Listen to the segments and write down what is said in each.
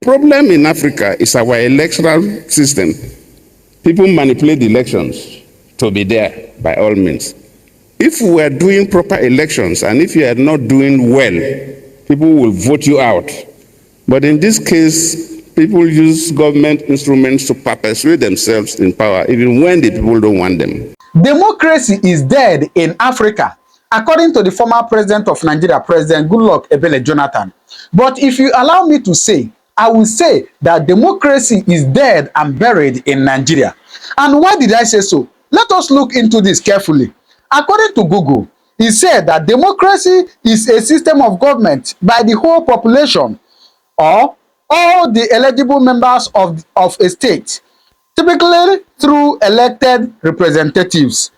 problem in Africa is our electoral system. People manipulate the elections to be there by all means. If we are doing proper elections and if you are not doing well, people will vote you out. But in this case, people use government instruments to perpetuate themselves in power, even when the people don't want them. Democracy is dead in Africa, according to the former president of Nigeria, President Goodluck Ebele Jonathan. But if you allow me to say, I will say that democracy is dead and buried in Nigeria. And why did I say so? Let us look into this carefully. According to Google, he said that democracy is a system of government by the whole population or all the eligible members of a state, typically through elected representatives.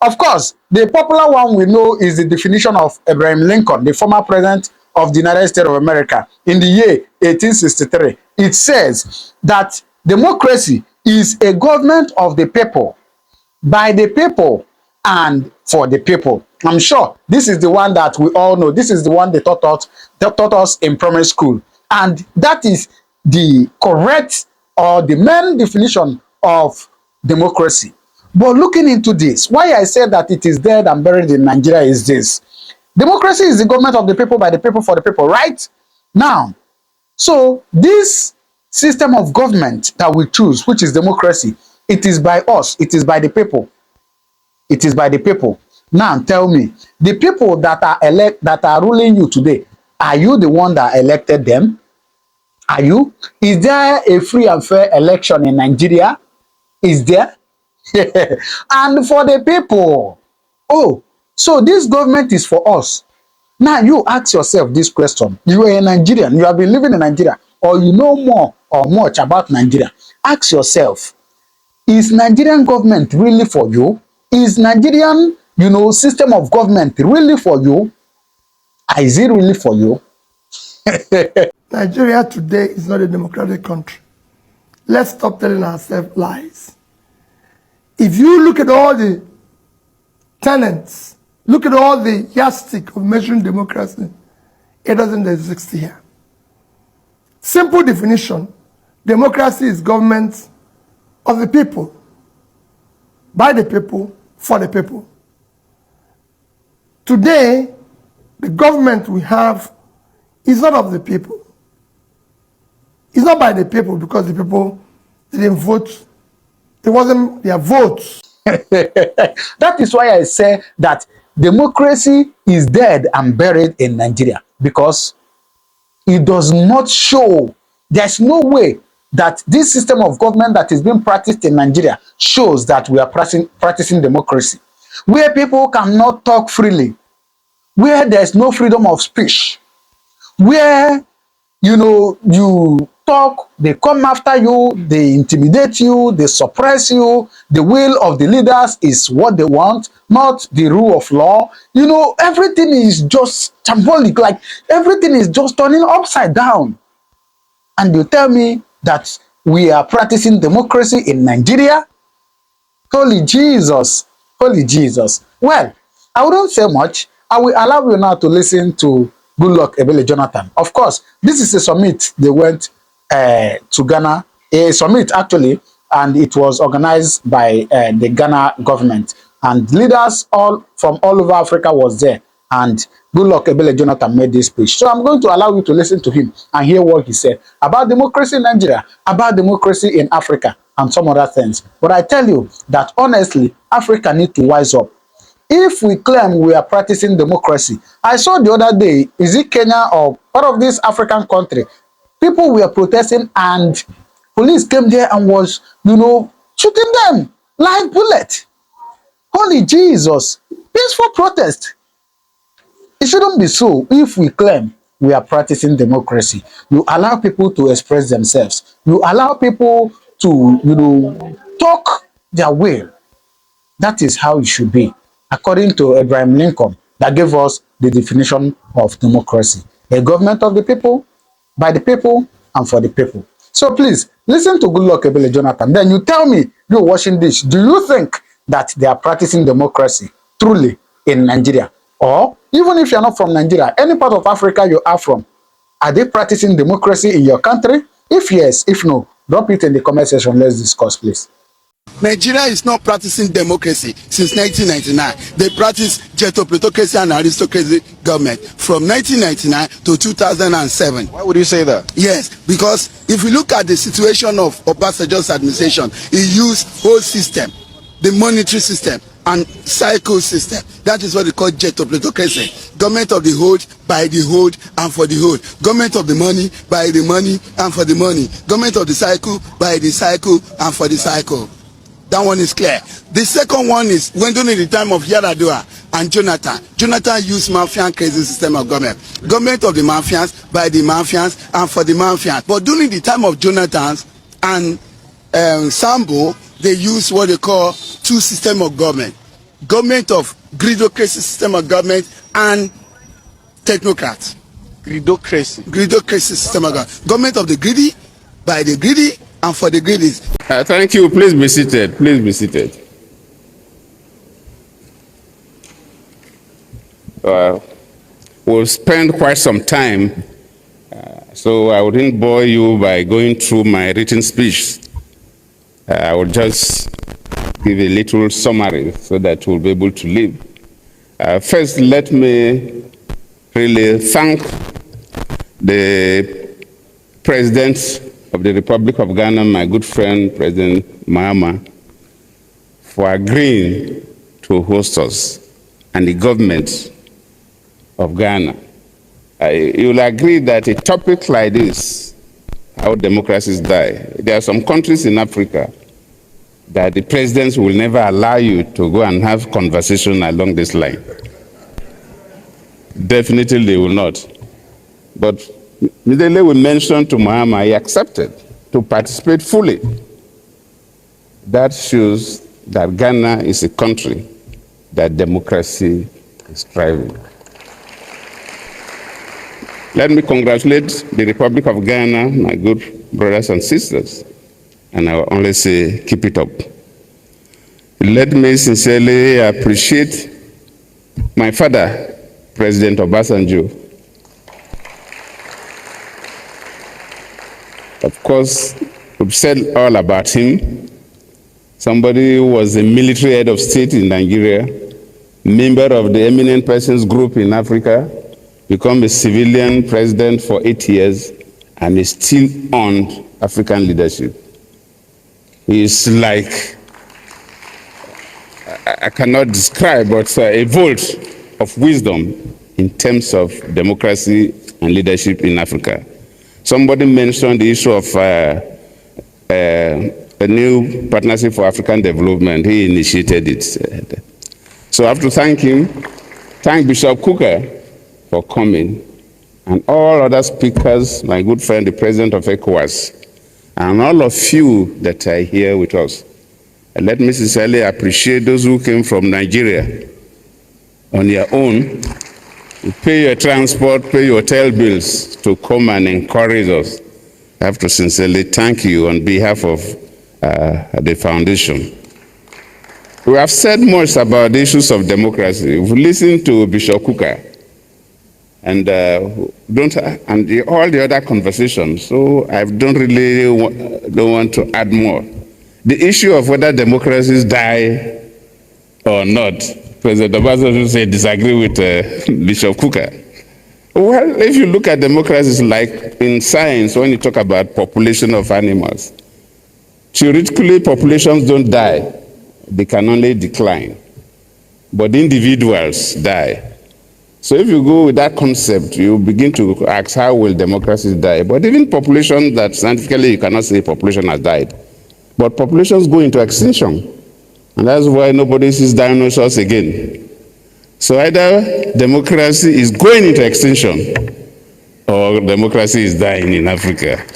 Of course, the popular one we know is the definition of Abraham Lincoln, the former president of the United States of America in the year 1863. It says that democracy is a government of the people, by the people, and for the people. I'm sure this is the one that we all know. This is the one they taught us in primary school. And that is the correct or the main definition of democracy. But looking into this, why I said that it is dead and buried in Nigeria is this. Democracy is the government of the people, by the people, for the people, right? Now, so this system of government that we choose, which is democracy, it is by us, it is by the people. It is by the people. Now tell me, the people that are ruling you today, are you the one that elected them? Are you? Is there a free and fair election in Nigeria? Is there? And for the people. Oh, so this government is for us. Now you ask yourself this question. You are a Nigerian, you have been living in Nigeria, or you know more or much about Nigeria. Ask yourself, is Nigerian government really for you? Is Nigerian, system of government really for you? Is it really for you? Nigeria today is not a democratic country. Let's stop telling ourselves lies. If you look at all the tenets, look at all the yardstick of measuring democracy, it doesn't exist here. Simple definition, democracy is government of the people, by the people, for the people. Today, the government we have is not of the people. It's not by the people because the people didn't vote. It wasn't their votes. That is why I say that democracy is dead and buried in Nigeria, because it does not show. There's no way that this system of government that is being practiced in Nigeria shows that we are practicing democracy, where people cannot talk freely, where there's no freedom of speech, where you talk, they come after you, they intimidate you, they suppress you. The will of the leaders is what they want, not the rule of law. Everything is just shambolic, like everything is just turning upside down. And you tell me that we are practicing democracy in Nigeria? Holy Jesus, holy Jesus. Well, I wouldn't say much. I will allow you now to listen to Goodluck Ebele Jonathan. Of course, this is a summit they went to Ghana, a summit actually, and it was organized by the Ghana government. And leaders from all over Africa was there. And Goodluck Ebele Jonathan made this speech. So I'm going to allow you to listen to him and hear what he said about democracy in Nigeria, about democracy in Africa, and some other things. But I tell you that honestly, Africa needs to wise up. If we claim we are practicing democracy, I saw the other day, is it Kenya or part of this African country, people were protesting and police came there and was, shooting them live bullet. Holy Jesus, peaceful protest. It shouldn't be so. If we claim we are practicing democracy, you allow people to express themselves. You allow people to, talk their will. That is how it should be, according to Abraham Lincoln, that gave us the definition of democracy. A government of the people, by the people, and for the people. So please, listen to Goodluck Ebele Jonathan. Then you tell me, you're watching this, do you think that they are practicing democracy truly in Nigeria? Or even if you're not from Nigeria, any part of Africa you are from, are they practicing democracy in your country? If yes, if no, drop it in the comment section. Let's discuss, please. Nigeria is not practicing democracy since 1999. They practice ghetto-plutocracy and aristocracy government from 1999 to 2007. Why would you say that? Yes, because if you look at the situation of Obasanjo's administration, he used whole system, the monetary system and cycle system. That is what they call ghetto-plutocracy. Government of the hold, by the hold, and for the hold. Government of the money, by the money, and for the money. Government of the cycle, by the cycle, and for the cycle. That one is clear. The second one is when during the time of Yaradua and Jonathan. Jonathan used mafia and crazy system of government. Government of the mafians, by the mafians, and for the mafians. But during the time of Jonathan and Sambo, they used what they call two system of government. Government of gridocracy system of government and technocrats. Gridocracy. Gridocracy system of government. Government of the greedy, by the greedy, and for the greedies. Thank you. Please be seated. Please be seated. We'll spend quite some time, so I wouldn't bore you by going through my written speech. I will just give a little summary so that we'll be able to live. First, let me really thank the President of the Republic of Ghana, my good friend, President Mahama, for agreeing to host us, and the government of Ghana. You'll agree that a topic like this, how democracies die, there are some countries in Africa that the presidents will never allow you to go and have conversation along this line. Definitely they will not. But immediately we mentioned to Mahama, he accepted to participate fully. That shows that Ghana is a country that democracy is thriving. Let me congratulate the Republic of Ghana, my good brothers and sisters, and I will only say, keep it up. Let me sincerely appreciate my father, President Obasanjo. Of course, we've said all about him. Somebody who was a military head of state in Nigeria, member of the eminent persons group in Africa, become a civilian president for 8 years, and is still on African leadership. He is like, I cannot describe, but a vault of wisdom in terms of democracy and leadership in Africa. Somebody mentioned the issue of a new partnership for African development. He initiated it. So I have to thank him, thank Bishop Kuka for coming, and all other speakers, my good friend, the president of ECOWAS, and all of you that are here with us. And let me sincerely appreciate those who came from Nigeria on your own. You pay your transport, pay your hotel bills to come and encourage us. I have to sincerely thank you on behalf of the foundation. We have said much about the issues of democracy. We've listened to Bishop Kuka and all the other conversations, so I don't want to add more. The issue of whether democracies die or not, President Obasanjo said disagree with Bishop Kuka. Well, if you look at democracies like in science, when you talk about population of animals, theoretically populations don't die, they can only decline, but individuals die. So if you go with that concept, you begin to ask how will democracies die? But even populations that scientifically you cannot say population has died, but populations go into extinction. And that's why nobody sees dinosaurs again. So either democracy is going into extinction or democracy is dying in Africa.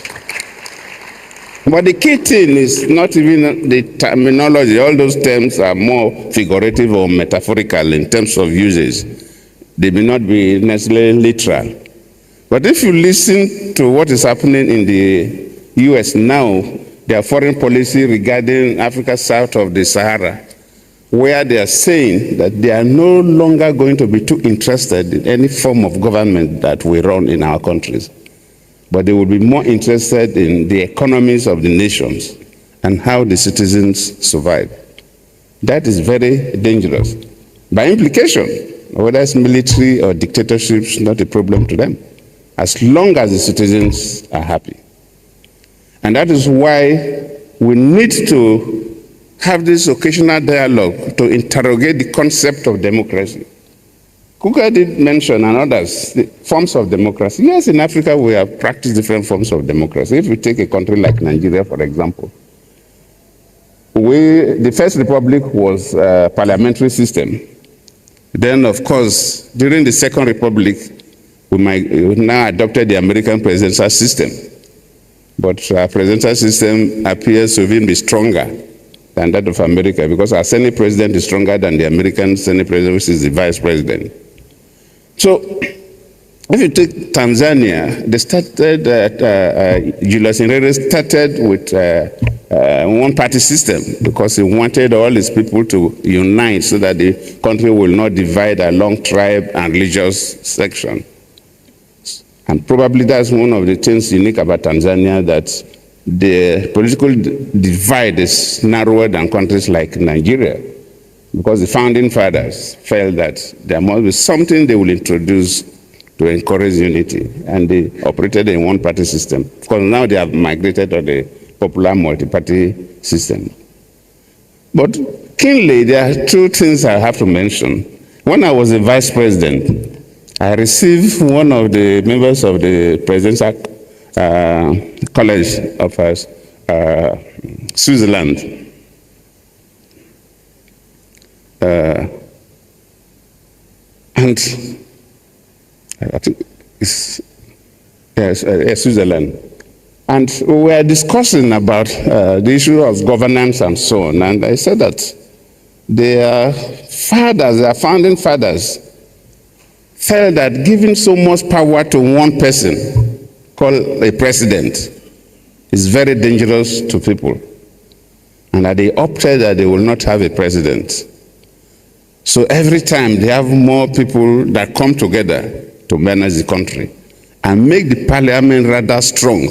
But the key thing is not even the terminology. All those terms are more figurative or metaphorical in terms of uses. They may not be necessarily literal. But if you listen to what is happening in the US now, their foreign policy regarding Africa south of the Sahara, where they are saying that they are no longer going to be too interested in any form of government that we run in our countries. but they will be more interested in the economies of the nations and how the citizens survive. That is very dangerous. By implication, whether it's military or dictatorship is not a problem to them, as long as the citizens are happy. And that is why we need to have this occasional dialogue to interrogate the concept of democracy. Kuka did mention, and others, the forms of democracy. Yes, in Africa we have practiced different forms of democracy. If we take a country like Nigeria, for example, the First Republic was a parliamentary system. Then, of course, during the Second Republic, we now adopted the American presidential system. But our presidential system appears to even be stronger than that of America, because our Senate president is stronger than the American Senate president, which is the vice president. So, if you take Tanzania, they started, Julius Nyerere started with one-party system because he wanted all his people to unite so that the country will not divide along tribe and religious section. And probably that's one of the things unique about Tanzania, that the political divide is narrower than countries like Nigeria, because the founding fathers felt that there must be something they will introduce to encourage unity, and they operated in one-party system. Of course, now they have migrated to the popular multi-party system. But keenly, there are two things I have to mention. When I was a vice president, I received one of the members of the Presidential College of Switzerland. And I think it's Switzerland. And we were discussing about the issue of governance and so on. And I said that their fathers, their founding fathers, felt that giving so much power to one person, called a president, is very dangerous to people. And that they opted that they will not have a president. So every time they have more people that come together to manage the country and make the parliament rather strong,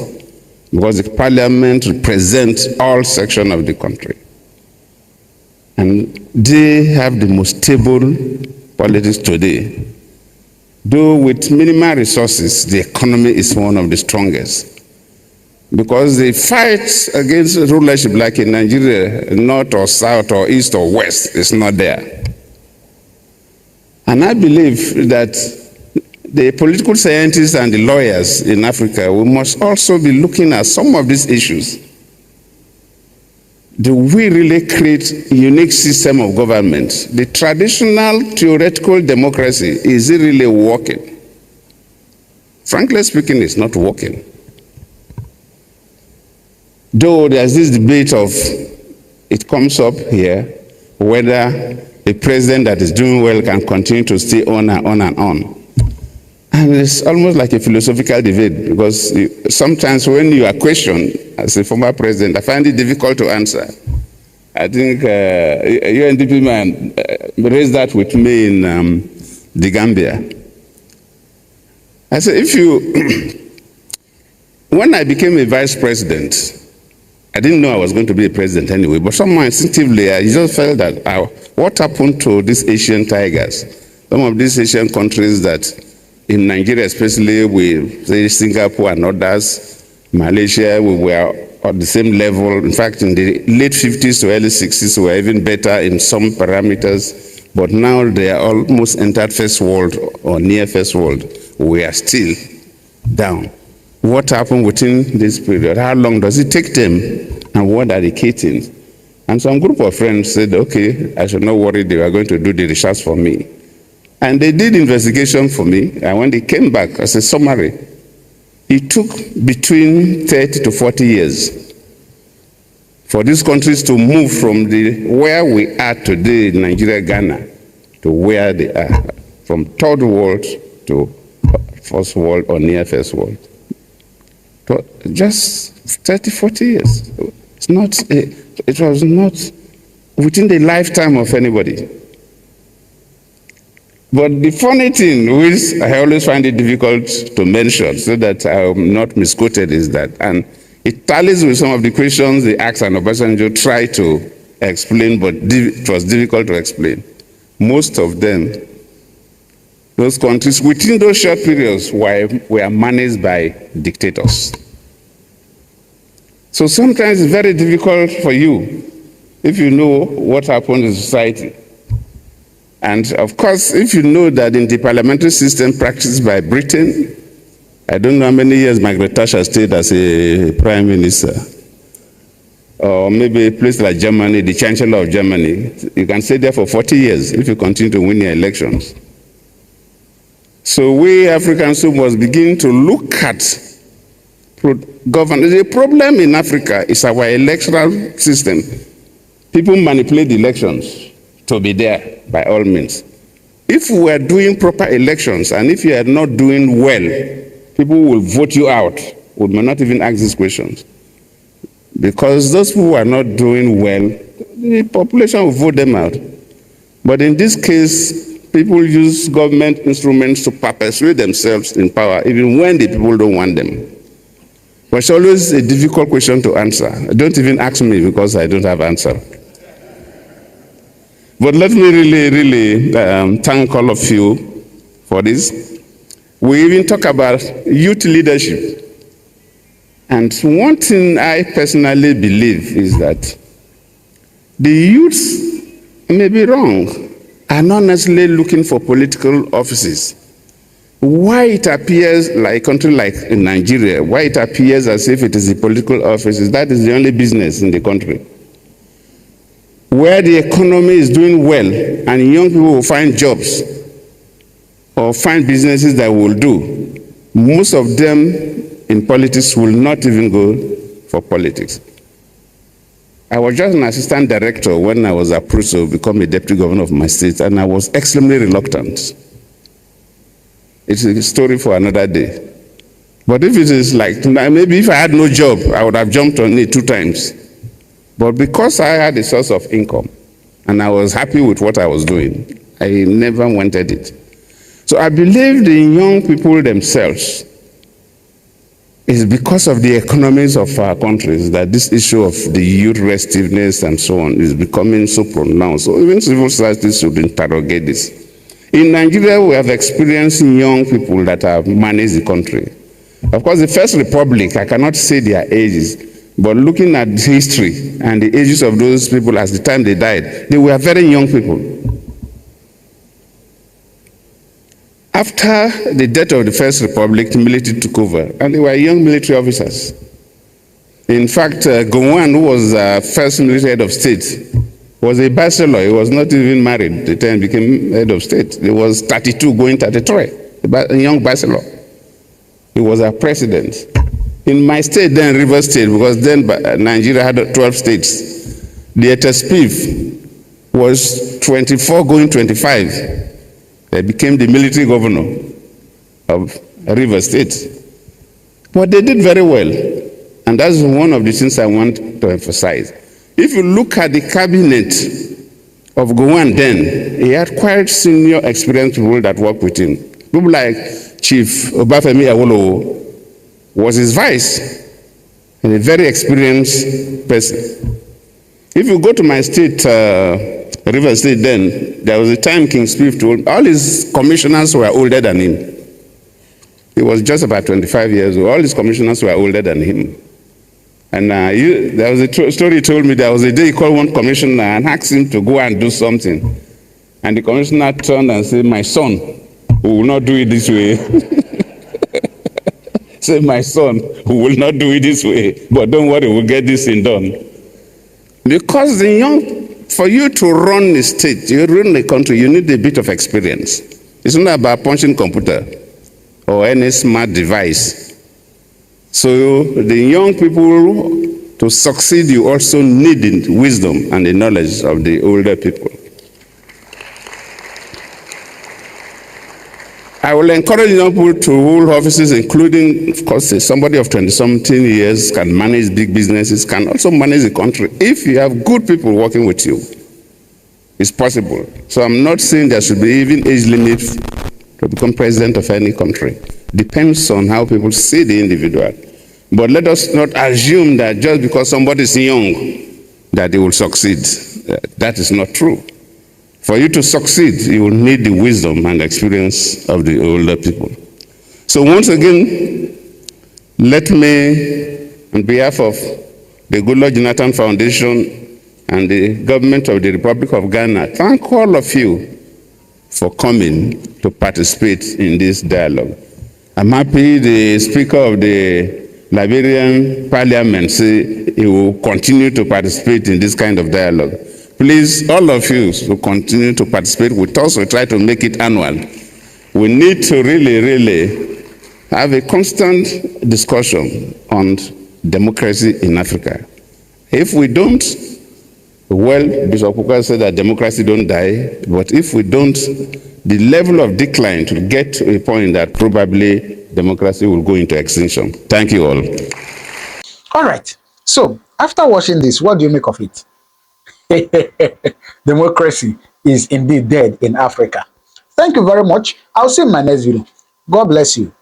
because the parliament represents all sections of the country. And they have the most stable politics today. Though with minimal resources, the economy is one of the strongest. Because the fight against rulership, like in Nigeria, north or south or east or west, is not there. And I believe that the political scientists and the lawyers in Africa, we must also be looking at some of these issues. Do we really create a unique system of government? The traditional theoretical democracy, is it really working? Frankly speaking, it's not working. Though there's this debate of, it comes up here, whether a president that is doing well can continue to stay on and on and on. And it's almost like a philosophical debate, because sometimes when you are questioned as a former president, I find it difficult to answer. I think UNDP man raised that with me in the Gambia. I said, when I became a vice president, I didn't know I was going to be a president anyway, but somehow instinctively I just felt that what happened to these Asian tigers? Some of these Asian countries that, in Nigeria especially, with say Singapore and others, Malaysia, we were at the same level. In fact, in the late 50s to early 60s, we were even better in some parameters. But now they are almost entered first world or near first world. We are still down. What happened within this period? How long does it take them? And what are the key things? And some group of friends said, okay, I should not worry, they were going to do the research for me. And they did investigation for me, and when they came back as a summary, it took between 30 to 40 years for these countries to move from where we are today in Nigeria, Ghana, to where they are, from third world to first world or near first world. Just 30, 40 years. It was not within the lifetime of anybody. But the funny thing, which I always find it difficult to mention so that I'm not misquoted, is that, and it tallies with some of the questions the asked and Obasanjo tried to explain, but it was difficult to explain. Most of them, those countries within those short periods were managed by dictators. So sometimes it's very difficult for you if you know what happened in society. And of course, if you know that in the parliamentary system practiced by Britain, I don't know how many years Margaret Thatcher stayed as a prime minister, or maybe a place like Germany, the Chancellor of Germany, you can stay there for 40 years if you continue to win your elections. So we Africans must begin to look at governance. The problem in Africa is our electoral system. People manipulate the elections to be there by all means. If we are doing proper elections and if you are not doing well, people will vote you out. We may not even ask these questions. Because those who are not doing well, the population will vote them out. But in this case, people use government instruments to perpetuate themselves in power, even when the people don't want them. But it's always a difficult question to answer. Don't even ask me because I don't have an answer. But let me really thank all of you for this. We even talk about youth leadership. And one thing I personally believe is that the youths may be wrong, are not necessarily looking for political offices. Why it appears like a country like in Nigeria, why it appears as if it is the political offices, that is the only business in the country. Where the economy is doing well and young people will find jobs or find businesses that will do, most of them in politics will not even go for politics. I was just an assistant director when I was approved to become a deputy governor of my state, and I was extremely reluctant. It's a story for another day. But if it is like, maybe if I had no job, I would have jumped on it 2 times. But because I had a source of income, and I was happy with what I was doing, I never wanted it. So I believe the young people themselves, it's because of the economies of our countries that this issue of the youth restiveness and so on is becoming so pronounced. So even civil society should interrogate this. In Nigeria, we have experienced young people that have managed the country. Of course, the First Republic, I cannot say their ages, but looking at history and the ages of those people as the time they died, they were very young people. After the death of the First Republic, the military took over, and they were young military officers. In fact, Gowon, who was first military head of state, was a bachelor. He was not even married the time he became head of state. He was 32 going 33, a young bachelor. He was a president. In my state then, Rivers State, because then Nigeria had 12 states, the SPIF was 24 going 25. They became the military governor of Rivers State. But they did very well. And that's one of the things I want to emphasize. If you look at the cabinet of Gowon then, he had quite senior experienced people that worked with him. People like Chief Obafemi Awolowo was his vice, and a very experienced person. If you go to my state, Rivers State then, there was a time King Spiff told all his commissioners were older than him. He was just about 25 years old. All his commissioners were older than him. And there was a story he told me, there was a day he called one commissioner and asked him to go and do something. And the commissioner turned and said, "My son, we will not do it this way." Said, "My son, we will not do it this way, but don't worry, we'll get this thing done." Because for you to run the state, you run the country, you need a bit of experience. It's not about punching computer or any smart device. So the young people, to succeed, you also need the wisdom and the knowledge of the older people. I will encourage young people to hold offices, including, of course, somebody of 20-something years can manage big businesses, can also manage the country, if you have good people working with you. It's possible. So I'm not saying there should be even age limit to become president of any country. Depends on how people see the individual. But let us not assume that just because somebody is young, that they will succeed. That is not true. For you to succeed, you will need the wisdom and experience of the older people. So once again, let me, on behalf of the Goodluck Jonathan Foundation and the government of the Republic of Ghana, thank all of you for coming to participate in this dialogue. I'm happy the Speaker of the Liberian Parliament say he will continue to participate in this kind of dialogue. Please, all of you who continue to participate with us, we try to make it annual. We need to really have a constant discussion on democracy in Africa. If we don't, well, Bishop Kuka said that democracy don't die, but if we don't, the level of decline will get to a point that probably democracy will go into extinction. Thank you all. All right. So after watching this, what do you make of it? Democracy is indeed dead in Africa. Thank you very much. I'll see you in my next video. God bless you.